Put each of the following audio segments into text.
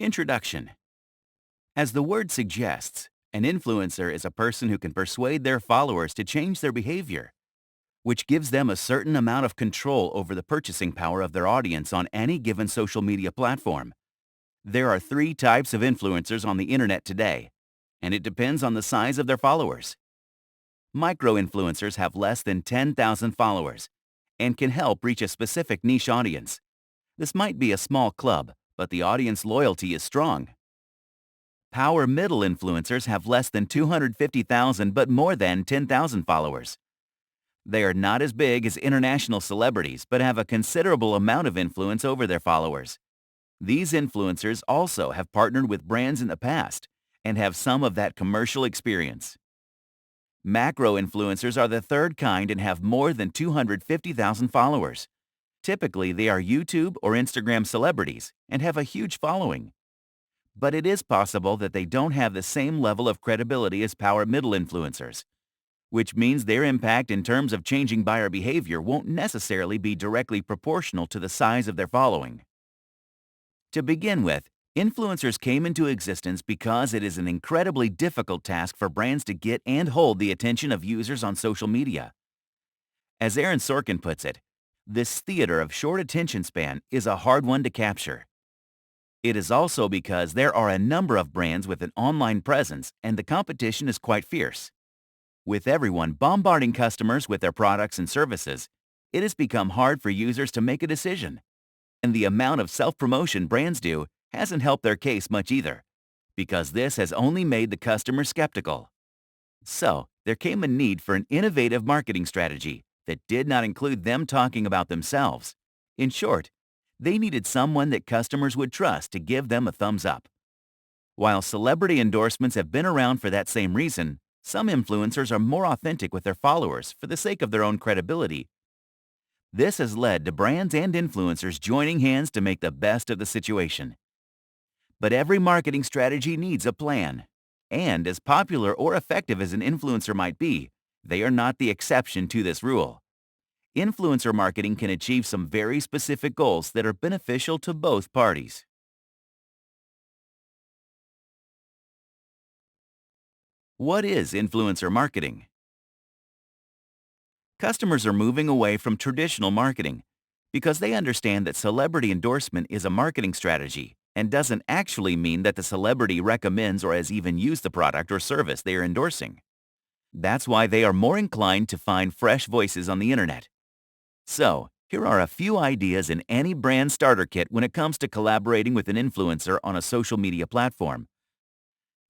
Introduction. As the word suggests, an influencer is a person who can persuade their followers to change their behavior, which gives them a certain amount of control over the purchasing power of their audience on any given social media platform. There are three types of influencers on the internet today, and it depends on the size of their followers. Micro-influencers have less than 10,000 followers and can help reach a specific niche audience. This might be a small club, but the audience loyalty is strong. Power middle influencers have less than 250,000 but more than 10,000 followers. They are not as big as international celebrities but have a considerable amount of influence over their followers. These influencers also have partnered with brands in the past and have some of that commercial experience. Macro influencers are the third kind and have more than 250,000 followers. Typically, they are YouTube or Instagram celebrities and have a huge following. But it is possible that they don't have the same level of credibility as power middle influencers, which means their impact in terms of changing buyer behavior won't necessarily be directly proportional to the size of their following. To begin with, influencers came into existence because it is an incredibly difficult task for brands to get and hold the attention of users on social media. As Aaron Sorkin puts it, this theater of short attention span is a hard one to capture. It is also because there are a number of brands with an online presence and the competition is quite fierce. With everyone bombarding customers with their products and services, it has become hard for users to make a decision. And the amount of self-promotion brands do hasn't helped their case much either, because this has only made the customer skeptical. So, there came a need for an innovative marketing strategy that did not include them talking about themselves. In short, they needed someone that customers would trust to give them a thumbs up. While celebrity endorsements have been around for that same reason, some influencers are more authentic with their followers for the sake of their own credibility. This has led to brands and influencers joining hands to make the best of the situation. But every marketing strategy needs a plan. And as popular or effective as an influencer might be, they are not the exception to this rule. Influencer marketing can achieve some very specific goals that are beneficial to both parties. What is influencer marketing? Customers are moving away from traditional marketing because they understand that celebrity endorsement is a marketing strategy and doesn't actually mean that the celebrity recommends or has even used the product or service they are endorsing. That's why they are more inclined to find fresh voices on the internet. So, here are a few ideas in any brand starter kit when it comes to collaborating with an influencer on a social media platform.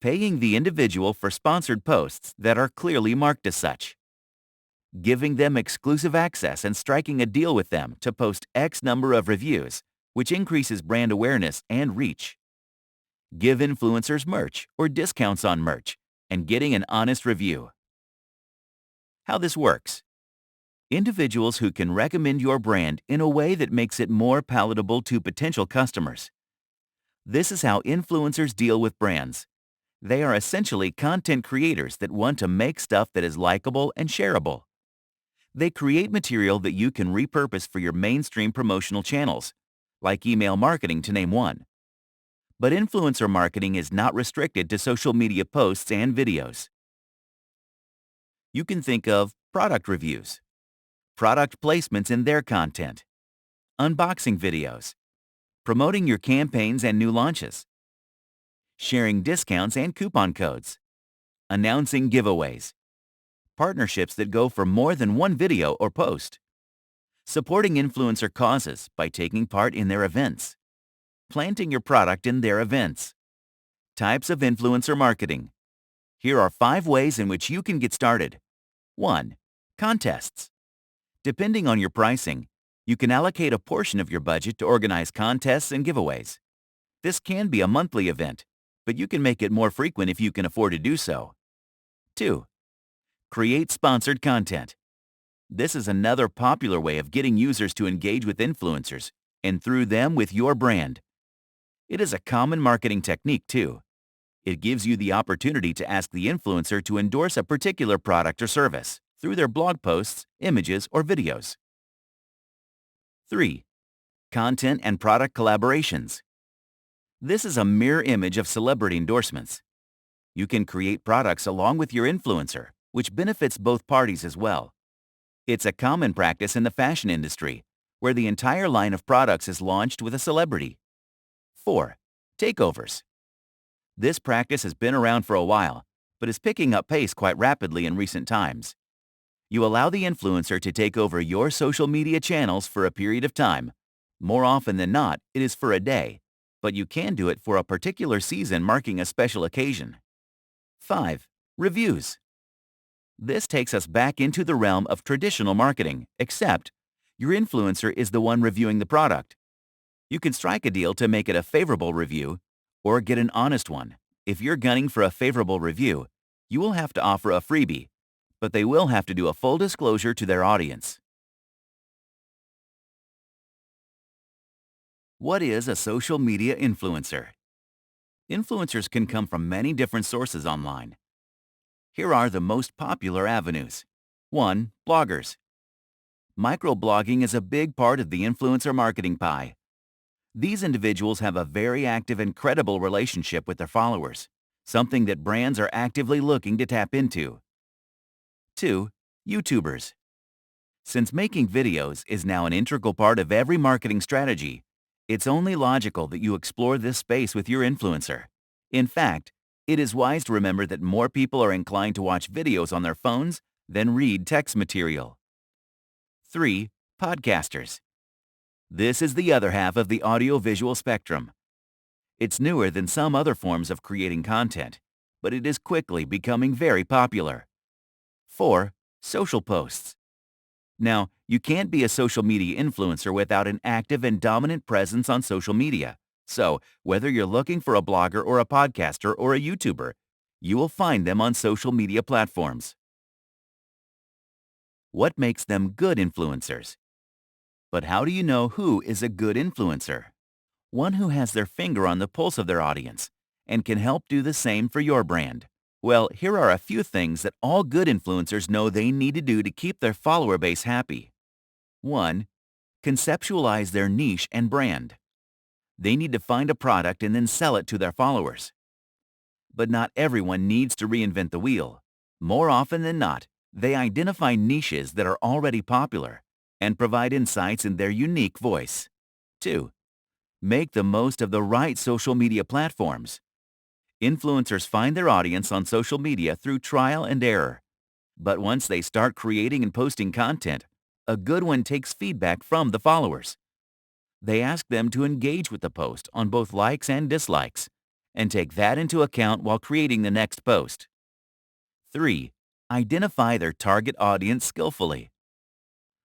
Paying the individual for sponsored posts that are clearly marked as such. Giving them exclusive access and striking a deal with them to post X number of reviews, which increases brand awareness and reach. Give influencers merch or discounts on merch and getting an honest review. How this works. Individuals who can recommend your brand in a way that makes it more palatable to potential customers. This is how influencers deal with brands. They are essentially content creators that want to make stuff that is likable and shareable. They create material that you can repurpose for your mainstream promotional channels, like email marketing to name one. But influencer marketing is not restricted to social media posts and videos. You can think of product reviews, product placements in their content, unboxing videos, promoting your campaigns and new launches, sharing discounts and coupon codes, announcing giveaways, partnerships that go for more than one video or post, supporting influencer causes by taking part in their events, planting your product in their events. Types of influencer marketing. Here are 5 ways in which you can get started. 1. Contests. Depending on your pricing, you can allocate a portion of your budget to organize contests and giveaways. This can be a monthly event, but you can make it more frequent if you can afford to do so. 2. Create sponsored content. This is another popular way of getting users to engage with influencers, and through them with your brand. It is a common marketing technique too. It gives you the opportunity to ask the influencer to endorse a particular product or service through their blog posts, images, or videos. 3. Content and product collaborations. This is a mirror image of celebrity endorsements. You can create products along with your influencer, which benefits both parties as well. It's a common practice in the fashion industry, where the entire line of products is launched with a celebrity. 4. Takeovers. This practice has been around for a while, but is picking up pace quite rapidly in recent times. You allow the influencer to take over your social media channels for a period of time. More often than not, it is for a day, but you can do it for a particular season marking a special occasion. 5. Reviews. This takes us back into the realm of traditional marketing, except your influencer is the one reviewing the product. You can strike a deal to make it a favorable review or get an honest one. If you're gunning for a favorable review, you will have to offer a freebie, but they will have to do a full disclosure to their audience. What is a social media influencer? Influencers can come from many different sources online. Here are the most popular avenues. 1. Bloggers. Microblogging is a big part of the influencer marketing pie. These individuals have a very active and credible relationship with their followers, something that brands are actively looking to tap into. 2. YouTubers. Since making videos is now an integral part of every marketing strategy, it's only logical that you explore this space with your influencer. In fact, it is wise to remember that more people are inclined to watch videos on their phones than read text material. 3. Podcasters. This is the other half of the audio-visual spectrum. It's newer than some other forms of creating content, but it is quickly becoming very popular. 4. Social posts. Now, you can't be a social media influencer without an active and dominant presence on social media. So, whether you're looking for a blogger or a podcaster or a YouTuber, you will find them on social media platforms. What makes them good influencers? But how do you know who is a good influencer? One who has their finger on the pulse of their audience and can help do the same for your brand. Well, here are a few things that all good influencers know they need to do to keep their follower base happy. 1. Conceptualize their niche and brand. They need to find a product and then sell it to their followers. But not everyone needs to reinvent the wheel. More often than not, they identify niches that are already popular and provide insights in their unique voice. 2. Make the most of the right social media platforms. Influencers find their audience on social media through trial and error. But once they start creating and posting content, a good one takes feedback from the followers. They ask them to engage with the post on both likes and dislikes, and take that into account while creating the next post. 3. Identify their target audience skillfully.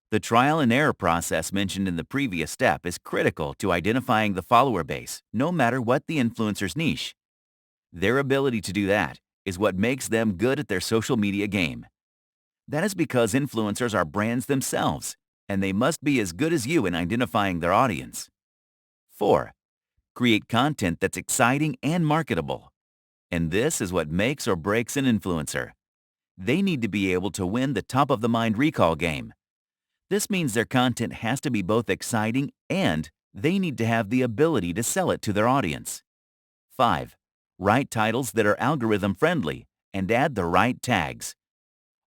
The trial and error process mentioned in the previous step is critical to identifying the follower base, no matter what the influencer's niche. Their ability to do that is what makes them good at their social media game. That is because influencers are brands themselves, and they must be as good as you in identifying their audience. 4. Create content that's exciting and marketable. And this is what makes or breaks an influencer. They need to be able to win the top-of-the-mind recall game. This means their content has to be both exciting and they need to have the ability to sell it to their audience. 5. Write titles that are algorithm-friendly and add the right tags.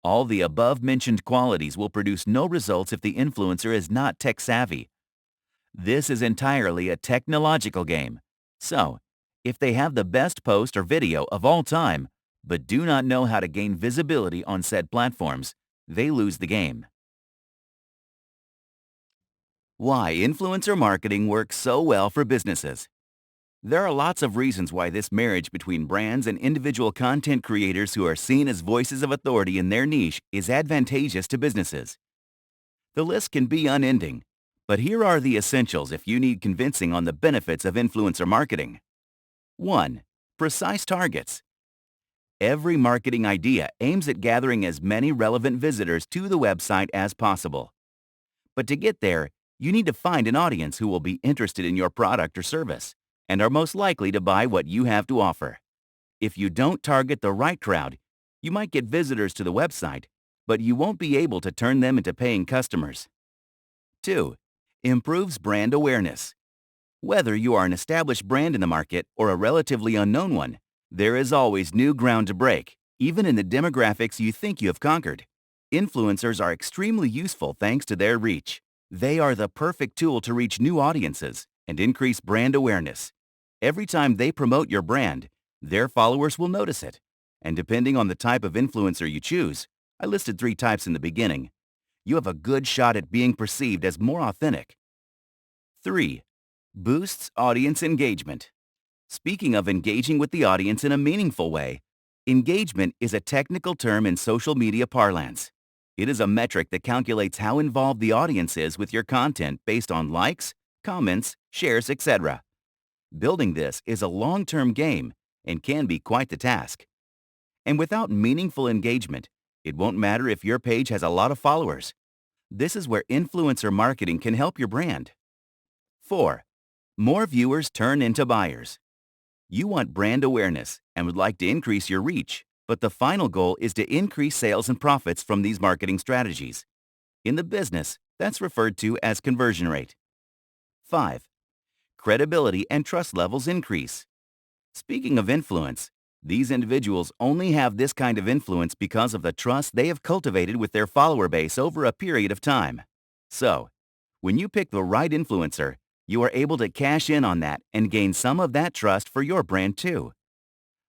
All the above-mentioned qualities will produce no results if the influencer is not tech-savvy. This is entirely a technological game. So, if they have the best post or video of all time, but do not know how to gain visibility on said platforms, they lose the game. Why influencer marketing works so well for businesses. There are lots of reasons why this marriage between brands and individual content creators who are seen as voices of authority in their niche is advantageous to businesses. The list can be unending, but here are the essentials if you need convincing on the benefits of influencer marketing. 1. Precise targets. Every marketing idea aims at gathering as many relevant visitors to the website as possible. But to get there, you need to find an audience who will be interested in your product or service and are most likely to buy what you have to offer. If you don't target the right crowd, you might get visitors to the website, but you won't be able to turn them into paying customers. 2. Improves brand awareness. Whether you are an established brand in the market or a relatively unknown one, there is always new ground to break, even in the demographics you think you have conquered. Influencers are extremely useful thanks to their reach. They are the perfect tool to reach new audiences and increase brand awareness. Every time they promote your brand, their followers will notice it. And depending on the type of influencer you choose, I listed 3 types in the beginning, you have a good shot at being perceived as more authentic. 3. Boosts audience engagement. Speaking of engaging with the audience in a meaningful way, engagement is a technical term in social media parlance. It is a metric that calculates how involved the audience is with your content based on likes, comments, shares, etc. Building this is a long-term game and can be quite the task. And without meaningful engagement, it won't matter if your page has a lot of followers. This is where influencer marketing can help your brand. 4. More viewers turn into buyers. You want brand awareness and would like to increase your reach, but the final goal is to increase sales and profits from these marketing strategies. In the business, that's referred to as conversion rate. 5. Credibility and trust levels increase. Speaking of influence, these individuals only have this kind of influence because of the trust they have cultivated with their follower base over a period of time. So, when you pick the right influencer, you are able to cash in on that and gain some of that trust for your brand too.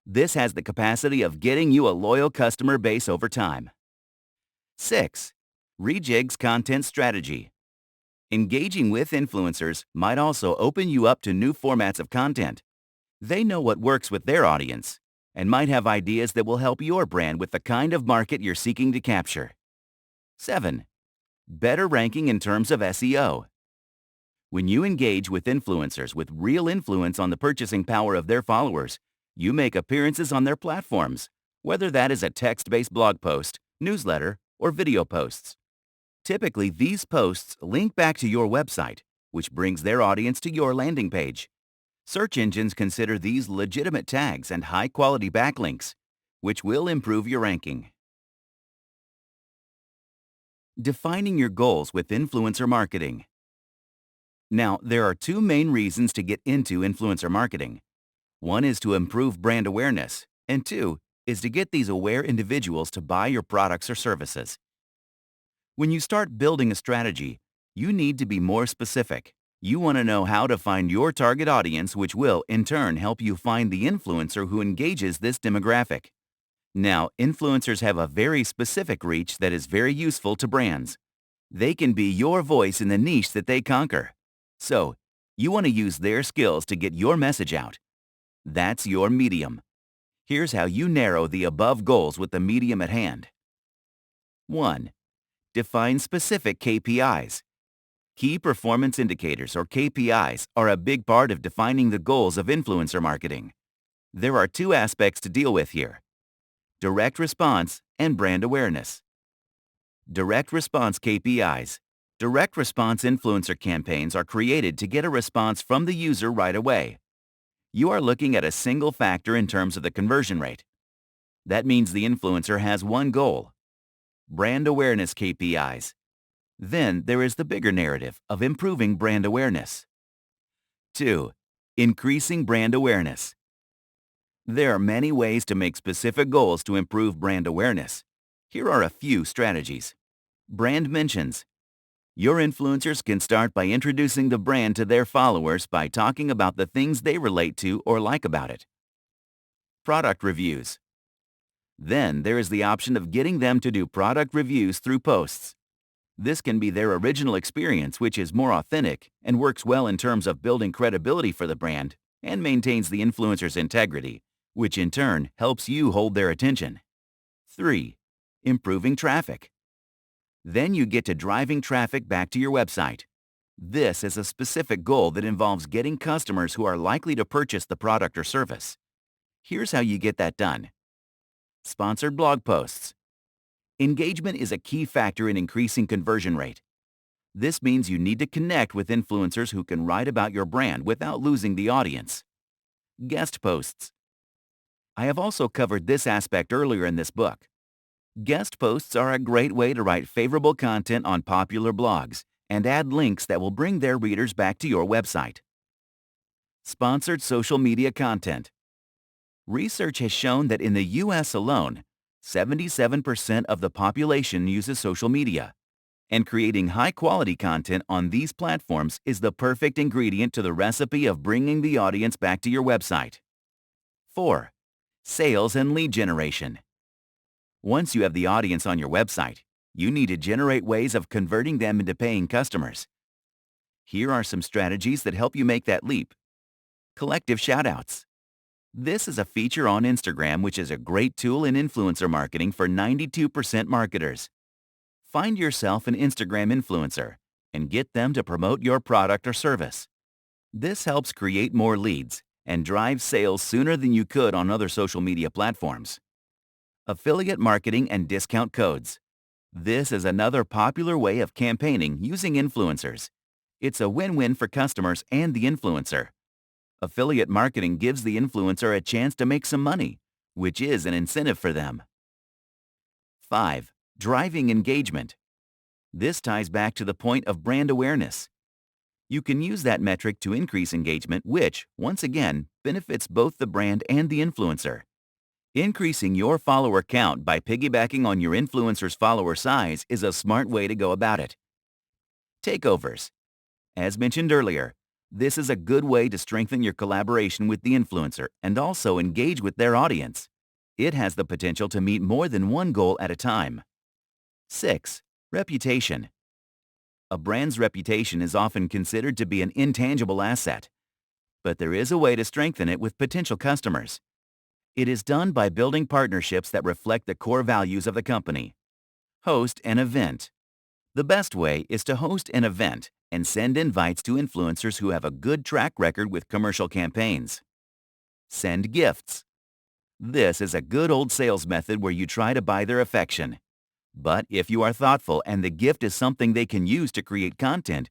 This has the capacity of getting you a loyal customer base over time. 6. Rejigs content strategy. Engaging with influencers might also open you up to new formats of content. They know what works with their audience and might have ideas that will help your brand with the kind of market you're seeking to capture. 7. Better ranking in terms of SEO. When you engage with influencers with real influence on the purchasing power of their followers, you make appearances on their platforms, whether that is a text-based blog post, newsletter, or video posts. Typically, these posts link back to your website, which brings their audience to your landing page. Search engines consider these legitimate tags and high-quality backlinks, which will improve your ranking. Defining your goals with influencer marketing. Now, there are 2 main reasons to get into influencer marketing. One is to improve brand awareness, and 2 is to get these aware individuals to buy your products or services. When you start building a strategy, you need to be more specific. You want to know how to find your target audience, which will, in turn, help you find the influencer who engages this demographic. Now, influencers have a very specific reach that is very useful to brands. They can be your voice in the niche that they conquer. So, you want to use their skills to get your message out. That's your medium. Here's how you narrow the above goals with the medium at hand. 1. Define specific KPIs. Key performance indicators, or KPIs, are a big part of defining the goals of influencer marketing. There are 2 aspects to deal with here: direct response and brand awareness. Direct response KPIs. Direct response influencer campaigns are created to get a response from the user right away. You are looking at a single factor in terms of the conversion rate. That means the influencer has one goal: brand awareness KPIs. Then there is the bigger narrative of improving brand awareness. 2. Increasing brand awareness. There are many ways to make specific goals to improve brand awareness. Here are a few strategies. Brand mentions. Your influencers can start by introducing the brand to their followers by talking about the things they relate to or like about it. Product reviews. Then there is the option of getting them to do product reviews through posts. This can be their original experience, which is more authentic and works well in terms of building credibility for the brand and maintains the influencer's integrity, which in turn helps you hold their attention. 3. Improving traffic. Then you get to driving traffic back to your website. This is a specific goal that involves getting customers who are likely to purchase the product or service. Here's how you get that done. Sponsored blog posts. Engagement is a key factor in increasing conversion rate. This means you need to connect with influencers who can write about your brand without losing the audience. Guest posts. I have also covered this aspect earlier in this book. Guest posts are a great way to write favorable content on popular blogs and add links that will bring their readers back to your website. Sponsored social media content. Research has shown that in the U.S. alone, 77% of the population uses social media, and creating high-quality content on these platforms is the perfect ingredient to the recipe of bringing the audience back to your website. 4. Sales and lead generation. Once you have the audience on your website, you need to generate ways of converting them into paying customers. Here are some strategies that help you make that leap. Collective shoutouts. This is a feature on Instagram which is a great tool in influencer marketing for 92% marketers. Find yourself an Instagram influencer and get them to promote your product or service. This helps create more leads and drive sales sooner than you could on other social media platforms. Affiliate marketing and discount codes. This is another popular way of campaigning using influencers. It's a win-win for customers and the influencer. Affiliate marketing gives the influencer a chance to make some money, which is an incentive for them. 5. Driving engagement. This ties back to the point of brand awareness. You can use that metric to increase engagement, which, once again, benefits both the brand and the influencer. Increasing your follower count by piggybacking on your influencer's follower size is a smart way to go about it. Takeovers. As mentioned earlier, this is a good way to strengthen your collaboration with the influencer and also engage with their audience. It has the potential to meet more than one goal at a time. 6. Reputation. A brand's reputation is often considered to be an intangible asset, but there is a way to strengthen it with potential customers. It is done by building partnerships that reflect the core values of the company. Host an event. The best way is to host an event and send invites to influencers who have a good track record with commercial campaigns. Send gifts. This is a good old sales method where you try to buy their affection. But if you are thoughtful and the gift is something they can use to create content,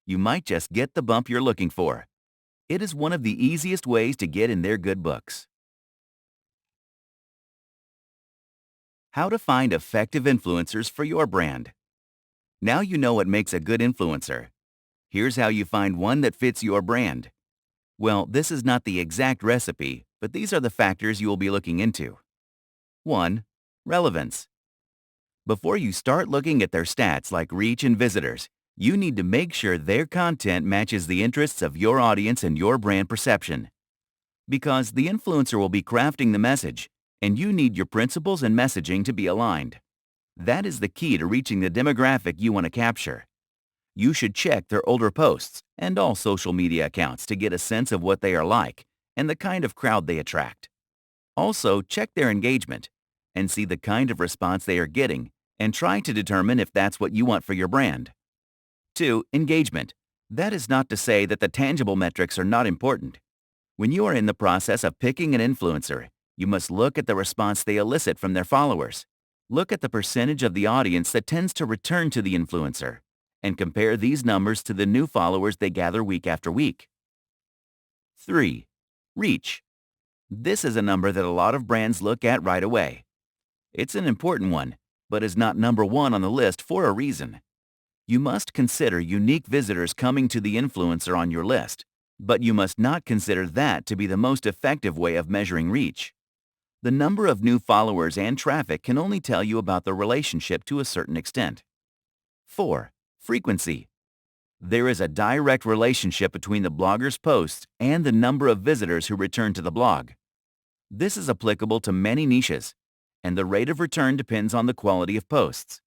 you might just get the bump you're looking for. It is one of the easiest ways to get in their good books. How to find effective influencers for your brand. Now you know what makes a good influencer. Here's how you find one that fits your brand. Well, this is not the exact recipe, but these are the factors you will be looking into. 1. Relevance. Before you start looking at their stats like reach and visitors, you need to make sure their content matches the interests of your audience and your brand perception. Because the influencer will be crafting the message, and you need your principles and messaging to be aligned. That is the key to reaching the demographic you want to capture. You should check their older posts and all social media accounts to get a sense of what they are like and the kind of crowd they attract. Also, check their engagement and see the kind of response they are getting and try to determine if that's what you want for your brand. 2. Engagement. That is not to say that the tangible metrics are not important. When you are in the process of picking an influencer, you must look at the response they elicit from their followers. Look at the percentage of the audience that tends to return to the influencer, and compare these numbers to the new followers they gather week after week. 3. Reach. This is a number that a lot of brands look at right away. It's an important one, but is not number one on the list for a reason. You must consider unique visitors coming to the influencer on your list, but you must not consider that to be the most effective way of measuring reach. The number of new followers and traffic can only tell you about the relationship to a certain extent. 4. Frequency. There is a direct relationship between the blogger's posts and the number of visitors who return to the blog. This is applicable to many niches, and the rate of return depends on the quality of posts.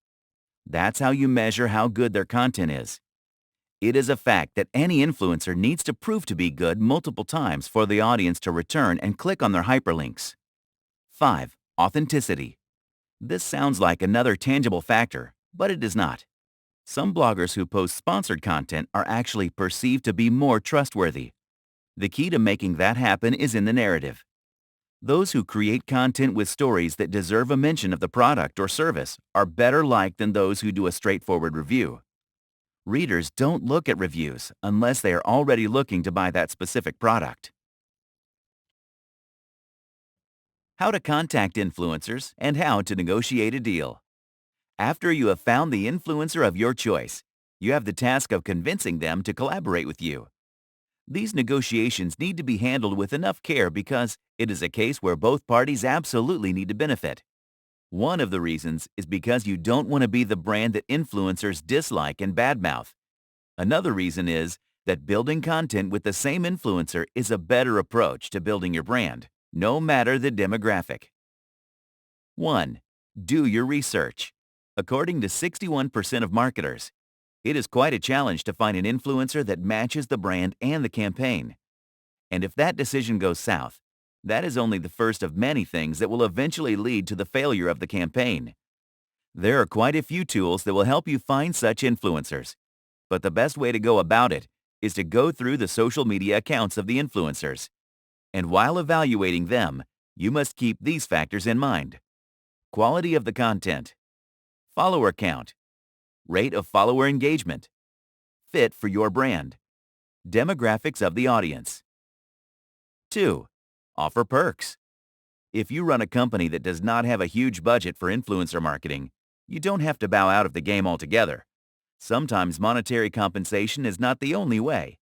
That's how you measure how good their content is. It is a fact that any influencer needs to prove to be good multiple times for the audience to return and click on their hyperlinks. 5. Authenticity. This sounds like another tangible factor, but it is not. Some bloggers who post sponsored content are actually perceived to be more trustworthy. The key to making that happen is in the narrative. Those who create content with stories that deserve a mention of the product or service are better liked than those who do a straightforward review. Readers don't look at reviews unless they are already looking to buy that specific product. How to contact influencers and how to negotiate a deal. After you have found the influencer of your choice, you have the task of convincing them to collaborate with you. These negotiations need to be handled with enough care because it is a case where both parties absolutely need to benefit. One of the reasons is because you don't want to be the brand that influencers dislike and badmouth. Another reason is that building content with the same influencer is a better approach to building your brand, no matter the demographic. 1. Do your research. According to 61% of marketers, it is quite a challenge to find an influencer that matches the brand and the campaign. And if that decision goes south, that is only the first of many things that will eventually lead to the failure of the campaign. There are quite a few tools that will help you find such influencers, but the best way to go about it is to go through the social media accounts of the influencers. And while evaluating them, you must keep these factors in mind. Quality of the content, follower count, rate of follower engagement, fit for your brand, demographics of the audience. 2. Offer perks. If you run a company that does not have a huge budget for influencer marketing, you don't have to bow out of the game altogether. Sometimes monetary compensation is not the only way.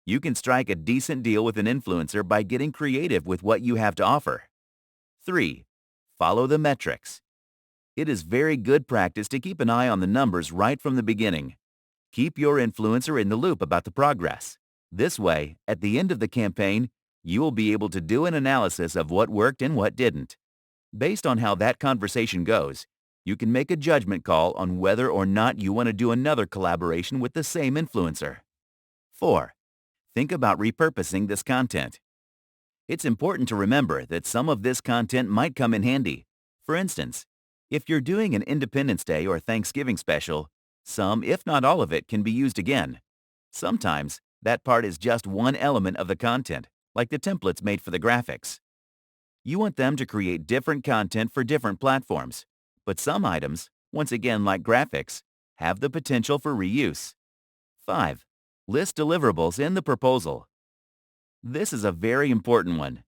You can strike a decent deal with an influencer by getting creative with what you have to offer. 3. Follow the metrics. It is very good practice to keep an eye on the numbers right from the beginning. Keep your influencer in the loop about the progress. This way, at the end of the campaign, you will be able to do an analysis of what worked and what didn't. Based on how that conversation goes, you can make a judgment call on whether or not you want to do another collaboration with the same influencer. 4. Think about repurposing this content. It's important to remember that some of this content might come in handy. For instance, if you're doing an Independence Day or Thanksgiving special, some, if not all of it, can be used again. Sometimes, that part is just one element of the content, like the templates made for the graphics. You want them to create different content for different platforms, but some items, once again like graphics, have the potential for reuse. 5. List deliverables in the proposal. This is a very important one.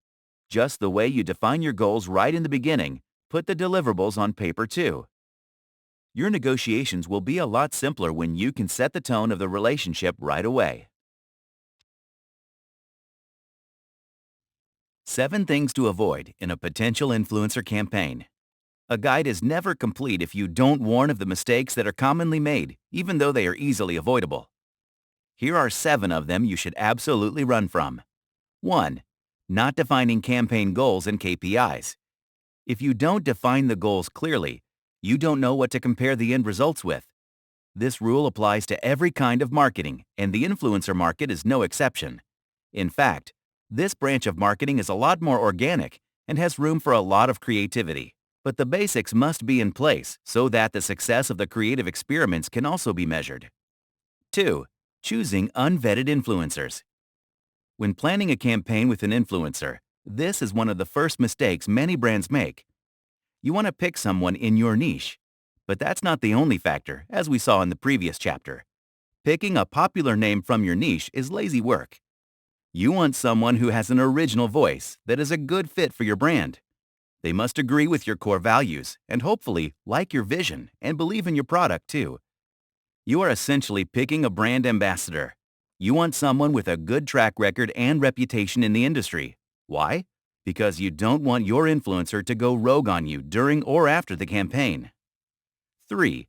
Just the way you define your goals right in the beginning, put the deliverables on paper too. Your negotiations will be a lot simpler when you can set the tone of the relationship right away. 7 things to avoid in a potential influencer campaign. A guide is never complete if you don't warn of the mistakes that are commonly made, even though they are easily avoidable. Here are 7 of them you should absolutely run from. 1. Not defining campaign goals and KPIs. If you don't define the goals clearly, you don't know what to compare the end results with. This rule applies to every kind of marketing, and the influencer market is no exception. In fact, this branch of marketing is a lot more organic and has room for a lot of creativity. But the basics must be in place so that the success of the creative experiments can also be measured. 2. Choosing unvetted influencers. When planning a campaign with an influencer, this is one of the first mistakes many brands make. You want to pick someone in your niche. But that's not the only factor, as we saw in the previous chapter. Picking a popular name from your niche is lazy work. You want someone who has an original voice that is a good fit for your brand. They must agree with your core values and hopefully like your vision and believe in your product too. You are essentially picking a brand ambassador. You want someone with a good track record and reputation in the industry. Why? Because you don't want your influencer to go rogue on you during or after the campaign. 3.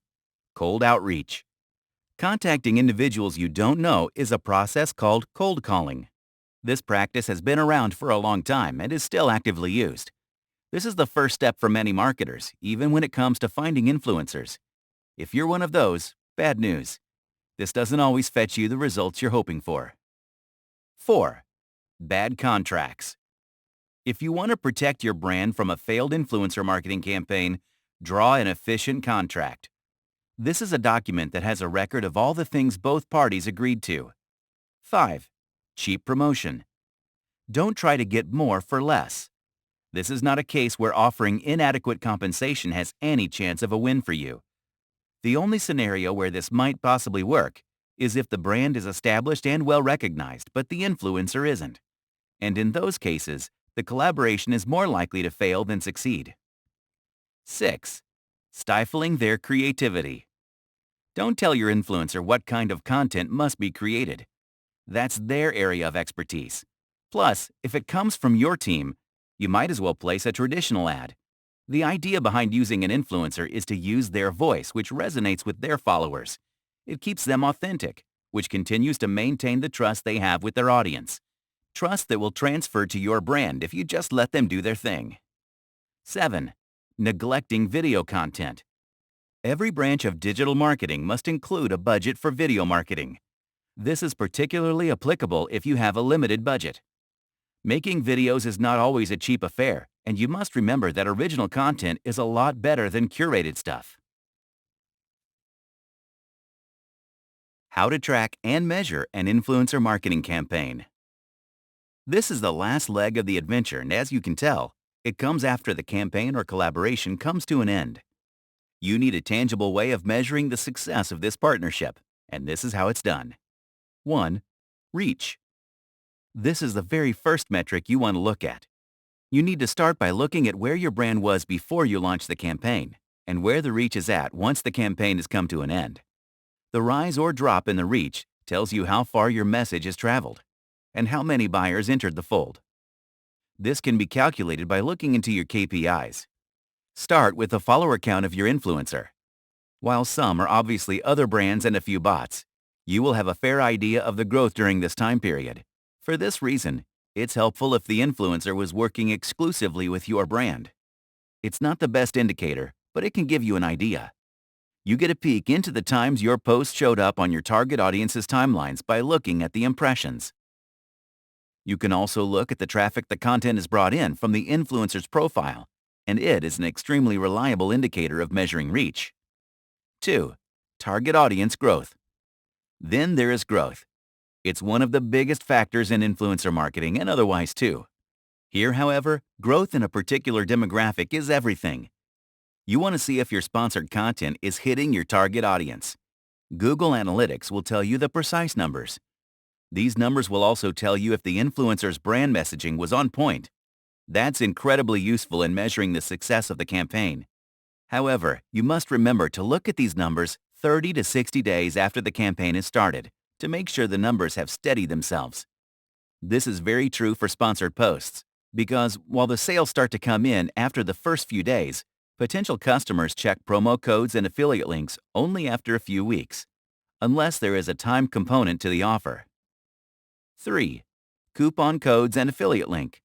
Cold outreach. Contacting individuals you don't know is a process called cold calling. This practice has been around for a long time and is still actively used. This is the first step for many marketers, even when it comes to finding influencers. If you're one of those, bad news. This doesn't always fetch you the results you're hoping for. 4. Bad contracts. If you want to protect your brand from a failed influencer marketing campaign, draw an efficient contract. This is a document that has a record of all the things both parties agreed to. 5. Cheap promotion. Don't try to get more for less. This is not a case where offering inadequate compensation has any chance of a win for you. The only scenario where this might possibly work is if the brand is established and well recognized, but the influencer isn't. And in those cases, the collaboration is more likely to fail than succeed. 6. Stifling their creativity. Don't tell your influencer what kind of content must be created. That's their area of expertise. Plus, if it comes from your team, you might as well place a traditional ad. The idea behind using an influencer is to use their voice, which resonates with their followers. It keeps them authentic, which continues to maintain the trust they have with their audience. Trust that will transfer to your brand if you just let them do their thing. 7. Neglecting video content. Every branch of digital marketing must include a budget for video marketing. This is particularly applicable if you have a limited budget. Making videos is not always a cheap affair, and you must remember that original content is a lot better than curated stuff. How to track and measure an influencer marketing campaign. This is the last leg of the adventure, and as you can tell, it comes after the campaign or collaboration comes to an end. You need a tangible way of measuring the success of this partnership, and this is how it's done. 1. Reach. This is the very first metric you want to look at. You need to start by looking at where your brand was before you launched the campaign, and where the reach is at once the campaign has come to an end. The rise or drop in the reach tells you how far your message has traveled, and how many buyers entered the fold. This can be calculated by looking into your KPIs. Start with the follower count of your influencer. While some are obviously other brands and a few bots, you will have a fair idea of the growth during this time period. For this reason, it's helpful if the influencer was working exclusively with your brand. It's not the best indicator, but it can give you an idea. You get a peek into the times your post showed up on your target audience's timelines by looking at the impressions. You can also look at the traffic the content is brought in from the influencer's profile, and it is an extremely reliable indicator of measuring reach. 2. Target audience growth. Then there is growth. It's one of the biggest factors in influencer marketing and otherwise too. Here, however, growth in a particular demographic is everything. You want to see if your sponsored content is hitting your target audience. Google Analytics will tell you the precise numbers. These numbers will also tell you if the influencer's brand messaging was on point. That's incredibly useful in measuring the success of the campaign. However, you must remember to look at these numbers 30 to 60 days after the campaign is started to make sure the numbers have steadied themselves. This is very true for sponsored posts, because while the sales start to come in after the first few days, potential customers check promo codes and affiliate links only after a few weeks, unless there is a time component to the offer. 3. Coupon codes and affiliate link.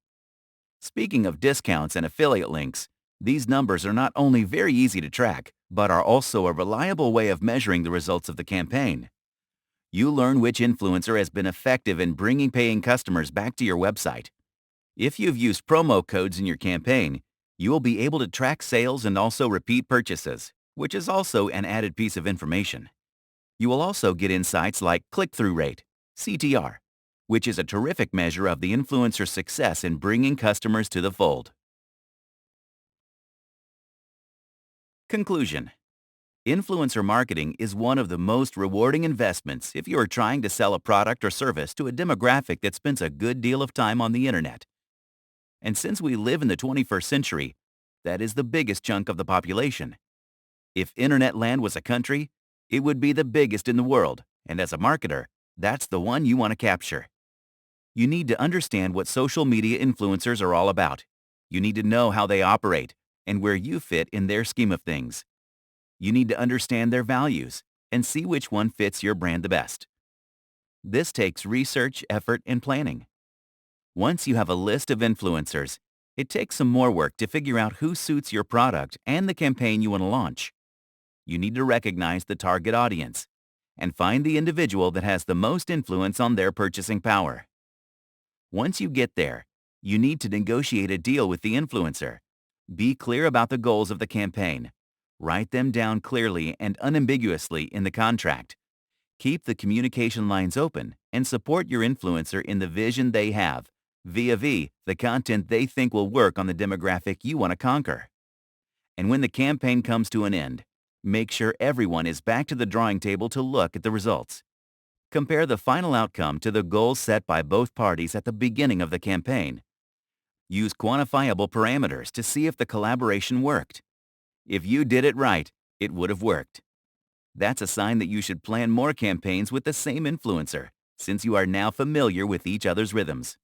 Speaking of discounts and affiliate links, these numbers are not only very easy to track, but are also a reliable way of measuring the results of the campaign. You learn which influencer has been effective in bringing paying customers back to your website. If you've used promo codes in your campaign, you will be able to track sales and also repeat purchases, which is also an added piece of information. You will also get insights like click-through rate, CTR, which is a terrific measure of the influencer's success in bringing customers to the fold. Conclusion. Influencer marketing is one of the most rewarding investments if you are trying to sell a product or service to a demographic that spends a good deal of time on the internet. And since we live in the 21st century, that is the biggest chunk of the population. If internet land was a country, it would be the biggest in the world, and as a marketer, that's the one you want to capture. You need to understand what social media influencers are all about. You need to know how they operate and where you fit in their scheme of things. You need to understand their values and see which one fits your brand the best. This takes research, effort, and planning. Once you have a list of influencers, it takes some more work to figure out who suits your product and the campaign you want to launch. You need to recognize the target audience and find the individual that has the most influence on their purchasing power. Once you get there, you need to negotiate a deal with the influencer. Be clear about the goals of the campaign. Write them down clearly and unambiguously in the contract. Keep the communication lines open and support your influencer in the vision they have, vis-a-vis the content they think will work on the demographic you want to conquer. And when the campaign comes to an end, make sure everyone is back to the drawing table to look at the results. Compare the final outcome to the goals set by both parties at the beginning of the campaign. Use quantifiable parameters to see if the collaboration worked. If you did it right, it would have worked. That's a sign that you should plan more campaigns with the same influencer, since you are now familiar with each other's rhythms.